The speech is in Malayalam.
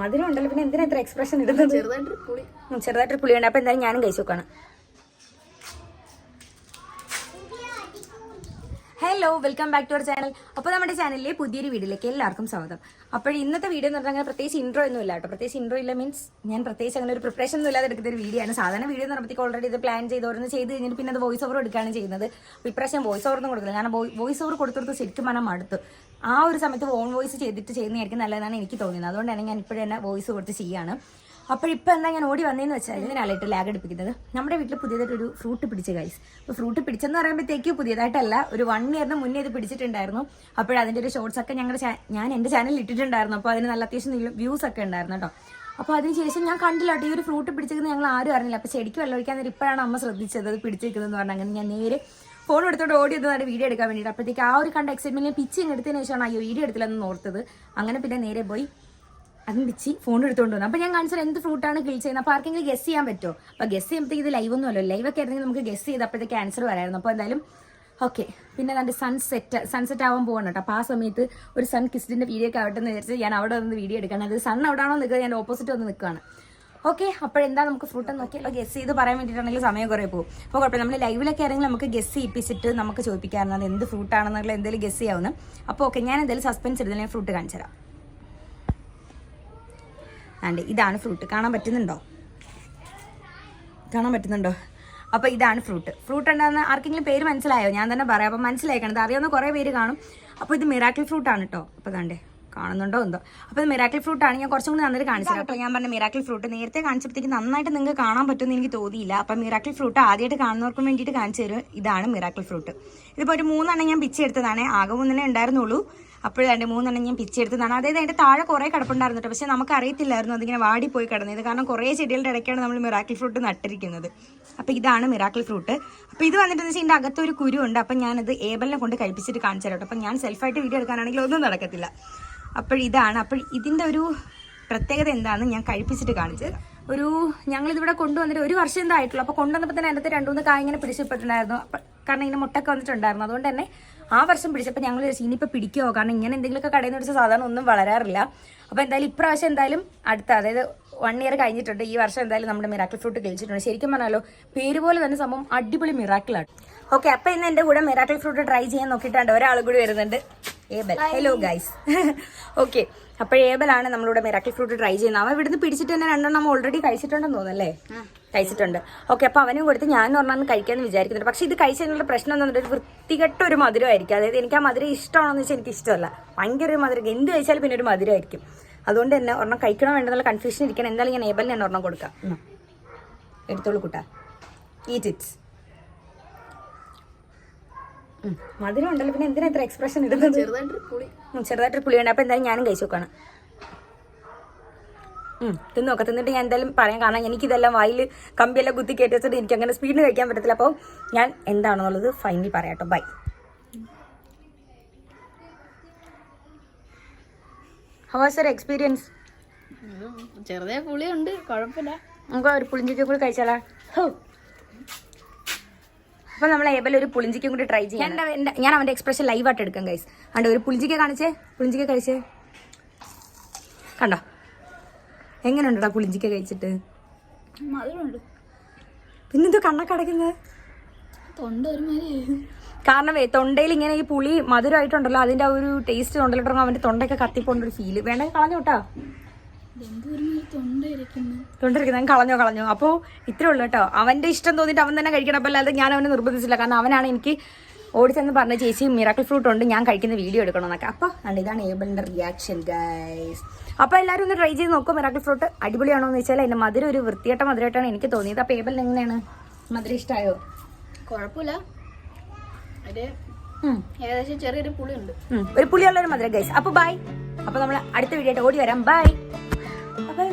മധുരം ഉണ്ടല്ലോ, പിന്നെ എന്തിനാ ഇത്ര എക്സ്പ്രഷൻ ഇടുന്നത്? ചെറുതായിട്ട് പുളിയുണ്ട്. അപ്പൊ എന്തായാലും ഞാനും കഴിച്ചു നോക്കാണ്. Hello, welcome back to our channel. അപ്പോൾ നമ്മുടെ ചാനലിലെ പുതിയൊരു വീഡിയോയിലേക്ക് എല്ലാവർക്കും സ്വാഗതം. അപ്പോൾ ഇന്നത്തെ വീഡിയോ എന്ന് പറഞ്ഞാൽ പ്രത്യേകിച്ച് ഇൻട്രോ ഒന്നും ഇല്ല കേട്ടോ. പ്രത്യേകിച്ച് ഇൻട്രോ ഇല്ല മീൻസ് ഞാൻ പ്രത്യേകിച്ച് അങ്ങനെ ഒരു പ്രിപ്പറേഷൻ ഒന്നും ഇല്ലാതെ എടുക്കുന്ന ഒരു വീഡിയോ ആണ്. സാധാരണ വീഡിയോ എന്ന് പറയുമ്പോൾ ഓൾറെഡി ഇത് പ്ലാൻ ചെയ്ത് ഓരോന്ന് ചെയ്ത് കഴിഞ്ഞിട്ട് പിന്നെ അത് വോയിസ് ഓവർ എടുക്കുകയാണ് ചെയ്യുന്നത്. ഇപ്രാവശ്യം വോയിസ് ഓവർ ഒന്നും കൊടുക്കില്ല, കാരണം വോയിസ് ഓവർ കൊടുത്തെടുത്ത് ശരിക്കും മനം മടുത്തു. ആ ഒരു സമയത്ത് ഓൺ വോയിസ് ചെയ്തിട്ട് ചെയ്യുന്നതായിരിക്കും നല്ലതെന്നാണ് എനിക്ക് തോന്നുന്നത്. അതുകൊണ്ടാണ് ഞാൻ ഇപ്പോഴും തന്നെ വോയിസ് കൊടുത്ത് ചെയ്യുകയാണ്. അപ്പോൾ ഇപ്പോൾ എന്താ ഞാൻ ഓടി വന്നതെന്ന് വെച്ചാൽ ഇതിനാലായിട്ട് ലാഗ് അടുപ്പിക്കുന്നത്. നമ്മുടെ വീട്ടിൽ പുതിയതായിട്ടൊരു ഫ്രൂട്ട് പിടിച്ച ഗൈസ്. അപ്പോൾ ഫ്രൂട്ട് പിടിച്ചെന്ന് പറയുമ്പോഴത്തേക്ക് പുതിയതായിട്ടല്ല, ഒരു 1 ഇയറിന് മുന്നേ ഇത് പിടിച്ചിട്ടുണ്ടായിരുന്നു. അപ്പോൾ അതിൻ്റെ ഒരു ഷോർട്സ് ഒക്കെ ഞാൻ എൻ്റെ ചാനലിൽ ഇട്ടിട്ടുണ്ടായിരുന്നു. അപ്പോൾ അതിന് നല്ല അത്യാവശ്യം വ്യൂസ് ഒക്കെ ഉണ്ടായിരുന്നു കേട്ടോ. അപ്പോൾ അതിനുശേഷം ഞാൻ കണ്ടില്ല കേട്ടോ ഈ ഒരു ഫ്രൂട്ട് പിടിച്ചിരിക്കുന്നത് ഞങ്ങൾ ആരും അറിഞ്ഞില്ല. അപ്പോൾ ചെടിക്ക് വെള്ളം ഒഴിക്കാൻ നേരം ഇപ്പോഴാണ് അമ്മ ശ്രദ്ധിച്ചത് അത് പിടിച്ചിരിക്കുന്നതെന്ന് പറഞ്ഞാൽ. അങ്ങനെ ഞാൻ നേരെ ഫോൺ എടുത്തോണ്ട് ഓടി വന്നതാണ് വീഡിയോ എടുക്കാൻ വേണ്ടിയിട്ട്. അപ്പോഴത്തേക്ക് ആ ഒരു കണ്ട എക്സൈറ്റ്മെന്റിൽ പിച്ചിങ് എടുത്തതിന് ശേഷമാണ് അയ്യോ വീഡിയോ എടുത്തില്ലെന്ന് ഓർത്തത്. അങ്ങനെ പിന്നെ നേരെ പോയി അതും പിച്ചി ഫോൺ എടുത്തുകൊണ്ട് വന്നു. അപ്പോൾ ഞാൻ കാണിച്ചത് എന്ത് ഫ്രൂട്ടാണ് കിൽ ചെയ്യുന്നത്. അപ്പോൾ ആർക്കെങ്കിലും ഗസ് ചെയ്യാൻ പറ്റുമോ? അപ്പോൾ ഗസ് ചെയ്യുമ്പോഴത്തേക്ക് ഇത് ലൈവ് ഒന്നും അല്ലോ, ലൈവൊക്കെ ആയിരുന്നെങ്കിൽ നമുക്ക് ഗസ് ചെയ്തപ്പോഴത്തേക്ക് ആൻസർ വരായിരുന്നു. അപ്പോൾ എന്തായാലും ഓക്കെ. പിന്നെ അതിൻ്റെ സൺസെറ്റ് ആവാൻ പോകണം കേട്ടോ. അപ്പോൾ ആ സമയത്ത് ഒരു സൺ കിസ്ഡിൻ്റെ വീഡിയോ ഒക്കെ ആവട്ടെ എന്ന് വിചാരിച്ച് ഞാൻ അവിടെ വന്ന് വീഡിയോ എടുക്കണം. അത് സൺ എവിടെയാണോ നിൽക്കുന്നത്, ഞാൻ ഓപ്പോസിറ്റ് വന്ന് നിൽക്കുകയാണ്. ഓക്കെ, അപ്പോഴെന്താ നമുക്ക് ഫ്രൂട്ട് നോക്കി ഗസ് ചെയ്ത് പറയാൻ വേണ്ടിയിട്ടാണെങ്കിൽ സമയം കുറേ പോകും. അപ്പോൾ കുഴപ്പമില്ല, നമ്മൾ ലൈവിലൊക്കെ ആണെങ്കിൽ നമുക്ക് ഗസ് ചെയ്യിപ്പിച്ചിട്ട് നമുക്ക് ചോദിപ്പിക്കാറുണ്ട് എന്ത് ഫ്രൂട്ടാണെന്നുള്ള എന്തെങ്കിലും ഗസ് ചെയ്യാവുന്ന. അപ്പോൾ ഓക്കെ, ഞാൻ എന്തെങ്കിലും സസ്പെൻസ് എടുത്തില്ല, ഞാൻ ഫ്രൂട്ട് കാണിച്ചു തരാം. ആണ്ട് ഇതാണ് ഫ്രൂട്ട്. കാണാൻ പറ്റുന്നുണ്ടോ? അപ്പോൾ ഇതാണ് ഫ്രൂട്ട് എന്താണെന്ന് ആർക്കെങ്കിലും പേര് മനസ്സിലായോ? ഞാൻ തന്നെ പറയാം. അപ്പോൾ മനസ്സിലാക്കണം, ഇത് അറിയാവുന്ന കുറേ പേര് കാണും. അപ്പോൾ ഇത് മിറാക്കിൾ ഫ്രൂട്ടാണ് കേട്ടോ. അപ്പോൾ ഇതാണ്ടേ കാണുന്നുണ്ടോ എന്തോ. അപ്പോൾ ഇത് മിറാക്കിൾ ഫ്രൂട്ടാണ്. ഞാൻ കുറച്ചും കൂടി നന്നായിട്ട് കാണിച്ചു തരാം. അപ്പോൾ ഞാൻ പറഞ്ഞ മിറാക്കിൾ ഫ്രൂട്ട് നേരത്തെ കാണിച്ചപ്പോഴത്തേക്ക് നന്നായിട്ട് നിങ്ങൾക്ക് കാണാൻ പറ്റുമെന്ന് എനിക്ക് തോന്നിയില്ല. അപ്പോൾ മിറാക്കിൾ ഫ്രൂട്ട് ആദ്യമായിട്ട് കാണുന്നവർക്ക് വേണ്ടിയിട്ട് കാണിച്ചു തരും. ഇതാണ് മിറാക്കിൾ ഫ്രൂട്ട്. ഇതിപ്പോൾ ഒരു 3 ഞാൻ പിച്ചെടുത്തതാണ്. ആകെ 3 ഉണ്ടായിരുന്നുള്ളൂ. അപ്പോഴാണ്ട് 3 ഞാൻ പിച്ചെടുത്തതാണ്. അതായത് അതിൻ്റെ താഴെ കുറേ കിടപ്പുണ്ടായിരുന്നു കേട്ടോ. പക്ഷേ നമുക്ക് അറിയത്തില്ലായിരുന്നു അതിങ്ങനെ വാടിപ്പോയി കിടന്നത്. കാരണം കുറേ ചെടികളുടെ ഇടയ്ക്കാണ് നമ്മൾ മിറാക്കിൾ ഫ്രൂട്ട് നട്ടിരിക്കുന്നത്. അപ്പോൾ ഇതാണ് മിറാക്കിൾ ഫ്രൂട്ട്. അപ്പോൾ ഇത് വന്നിട്ടെന്ന് വെച്ചാൽ ഇതിൻ്റെ അകത്തൊരു കുരുണ്ട്. അപ്പം ഞാനത് ഏബലിനെ കൊണ്ട് കഴിപ്പിച്ചിട്ട് കാണിച്ചു തരാം കേട്ടോ. അപ്പം ഞാൻ സെൽഫായിട്ട് വീഡിയോ എടുക്കാനാണെങ്കിൽ ഒന്നും നടക്കത്തില്ല. അപ്പോൾ ഇതിൻ്റെ ഒരു പ്രത്യേകത എന്താണെന്ന് ഞാൻ കഴിപ്പിച്ചിട്ട് കാണിച്ചത്. ഞങ്ങളിതിവിടെ കൊണ്ടുവന്നിട്ട് 1 വർഷം എന്തായിട്ടുള്ളൂ. അപ്പോൾ കൊണ്ടുവന്നപ്പോൾ തന്നെ അതിനകത്ത് 2-3 കായ ഇങ്ങനെ പിടിച്ചിട്ടുണ്ടായിരുന്നു. കാരണം ഇതിൻ്റെ മുട്ടൊക്കെ വന്നിട്ടുണ്ടായിരുന്നു. അതുകൊണ്ട് തന്നെ ആ വർഷം പിടിച്ചപ്പോൾ ഞങ്ങൾ ഇനിയിപ്പോൾ പിടിക്കുമോ, കാരണം ഇങ്ങനെ എന്തെങ്കിലുമൊക്കെ കടയിൽ നിന്ന് പിടിച്ചാൽ സാധാരണ ഒന്നും വളരാറില്ല. അപ്പോൾ എന്തായാലും ഇപ്രാവശ്യം എന്തായാലും അതായത് 1 ഇയർ കഴിഞ്ഞിട്ടുണ്ട്. ഈ വർഷം എന്തായാലും നമ്മുടെ മിറാക്കിൾ ഫ്രൂട്ട് കഴിച്ചിട്ടുണ്ട്. ശരിക്കും പറഞ്ഞാലോ പേര് പോലെ തന്നെ സംഭവം അടിപൊളി മിറാക്കിളാണ്. ഓക്കെ, അപ്പോൾ ഇന്ന് എൻ്റെ കൂടെ മിറാക്കിൾ ഫ്രൂട്ട് ട്രൈ ചെയ്യാൻ നോക്കിയിട്ടുണ്ട് ഒരാൾ കൂടി വരുന്നുണ്ട്, ഏബൽ. Hello guys. ഓക്കെ, അപ്പോൾ ഏബലാണ് നമ്മളിവിടെ മിറാക്കിൾ ഫ്രൂട്ട് ട്രൈ ചെയ്യുന്നത്. അവൻ ഇവിടുന്ന് പിടിച്ചിട്ട് തന്നെ 2 നമ്മൾ ഓൾറെഡി കഴിച്ചിട്ടുണ്ടെന്ന് തോന്നുന്നല്ലേ? കഴിച്ചിട്ടുണ്ട്. ഓക്കെ, അപ്പോൾ അവനും കൊടുത്ത് ഞാനും ഒരെണ്ണം കഴിക്കാമെന്ന് വിചാരിക്കുന്നുണ്ട്. പക്ഷേ ഇത് കഴിച്ചതിനുള്ള പ്രശ്നം എന്ന് പറഞ്ഞിട്ട് വൃത്തികെട്ട ഒരു മധുരമായിരിക്കും. അതായത് എനിക്ക് ആ മധുരം ഇഷ്ടമാണെന്ന് വെച്ചാൽ എനിക്ക് ഇഷ്ടമല്ല. ഭയങ്കര ഒരു മധുരം, എന്ത് കഴിച്ചാലും പിന്നെ ഒരു മധുരമായിരിക്കും. അതുകൊണ്ട് തന്നെ ഒരെണ്ണം കഴിക്കണോ വേണ്ടെന്നുള്ള കൺഫ്യൂഷൻ ഇരിക്കണം. എന്തായാലും ഞാൻ ഏബലിന് തന്നെ ഒരെണ്ണം കൊടുക്കാം. എടുത്തോളൂ കൂട്ടാ, ഈറ്റ് ഇറ്റ്. മധുരം ഉണ്ടല്ലോ, പിന്നെ എന്തിനാ ഇത്ര എക്സ്പ്രഷൻ ഇടുന്നത്? ചെറുതായിട്ട് പുളിയുണ്ട്. അപ്പോൾ എന്തായാലും ഞാനും കഴിച്ചു നോക്കാണ്. തിന്നോക്കാം. തിന്നിട്ട് ഞാൻ എന്തായാലും പറയാം. കാരണം എനിക്കിതെല്ലാം വായിൽ കമ്പിയെല്ലാം കുത്തി കയറ്റി വെച്ചിട്ട് എനിക്ക് അങ്ങനെ സ്പീഡിന് കഴിക്കാൻ പറ്റത്തില്ല. അപ്പോൾ ഞാൻ എന്താണെന്നുള്ളത് ഫൈനലി പറയാം കേട്ടോ. Bye. How was your experience? ചെറുതായ പുളിയുണ്ട്, കുഴപ്പമില്ല. നമുക്ക് ഒരു പുളിഞ്ചിക്ക കൂടി കഴിച്ചാലോ? അപ്പോൾ നമ്മൾ ഏബൽ ഒരു പുളിഞ്ചിക്കും കൂടി ട്രൈ ചെയ്യാൻ. ഞാൻ അവൻ്റെ എക്സ്പ്രഷൻ ലൈവായിട്ട് എടുക്കാം ഗൈസ്. കണ്ടോ, ഒരു പുളിഞ്ചിക്ക കാണിച്ചേ, പുളിഞ്ചിക്ക കഴിച്ചേ. കണ്ടോ എങ്ങനെയുണ്ടോ പുളിഞ്ചിക്ക കഴിച്ചിട്ട്? മധുരമുണ്ട്. പിന്നെന്തോ കണ്ണക്കടക്കുന്നത്? തൊണ്ട ഒരുമാതിരി. കാരണം തൊണ്ടയിൽ ഇങ്ങനെ ഈ പുളി മധുരമായിട്ടുണ്ടല്ലോ, അതിൻ്റെ ആ ഒരു ടേസ്റ്റ് തൊണ്ടയിലിട്ടുണ്ടെങ്കിൽ അവൻ്റെ തൊണ്ടയൊക്കെ കത്തിപ്പോണ്ടൊരു ഫീല്. വേണമെങ്കിൽ കളഞ്ഞു കേട്ടോ, തൊണ്ടിരിക്കുന്നത് കളഞ്ഞോ. അപ്പോൾ ഇത്രേ ഉള്ളൂ കേട്ടോ. അവൻ്റെ ഇഷ്ടം തോന്നിയിട്ട് അവൻ തന്നെ കഴിക്കണം. അപ്പോൾ അല്ലാതെ ഞാൻ അവനെ നിർബന്ധിച്ചില്ല. കാരണം അവനാണ് എനിക്ക് ഓടിച്ചെന്ന് പറഞ്ഞ ചേച്ചി മിറാക്കിൾ ഫ്രൂട്ട് ഉണ്ട്, ഞാൻ കഴിക്കുന്ന വീഡിയോ എടുക്കണമെന്നൊക്കെ. അപ്പോൾ ഇതാണ് ഏബലിൻ്റെ റിയാക്ഷൻ ഗൈസ്. അപ്പോൾ എല്ലാവരും ഒന്ന് ട്രൈ ചെയ്ത് നോക്കും. മിറാക്കിൾ ഫ്രൂട്ട് അടിപൊളിയാണോ എന്ന് വെച്ചാൽ അതിൻ്റെ മധുരം ഒരു വൃത്തിയായിട്ട മധുരമായിട്ടാണ് എനിക്ക് തോന്നിയത്. അപ്പോൾ ഏബലിന് എങ്ങനെയാണ് മധുരം ഇഷ്ടമായോ? കുഴപ്പമില്ല, ഏകദേശം ചെറിയൊരു പുളിയുണ്ട്, ഒരു പുളിയുള്ളൊരു മധുരം ഗൈസ്. അപ്പോൾ ബൈ. അപ്പോൾ നമ്മൾ അടുത്ത വീഡിയോ ആയിട്ട് ഓടി വരാം. ബൈ. അപ്പോൾ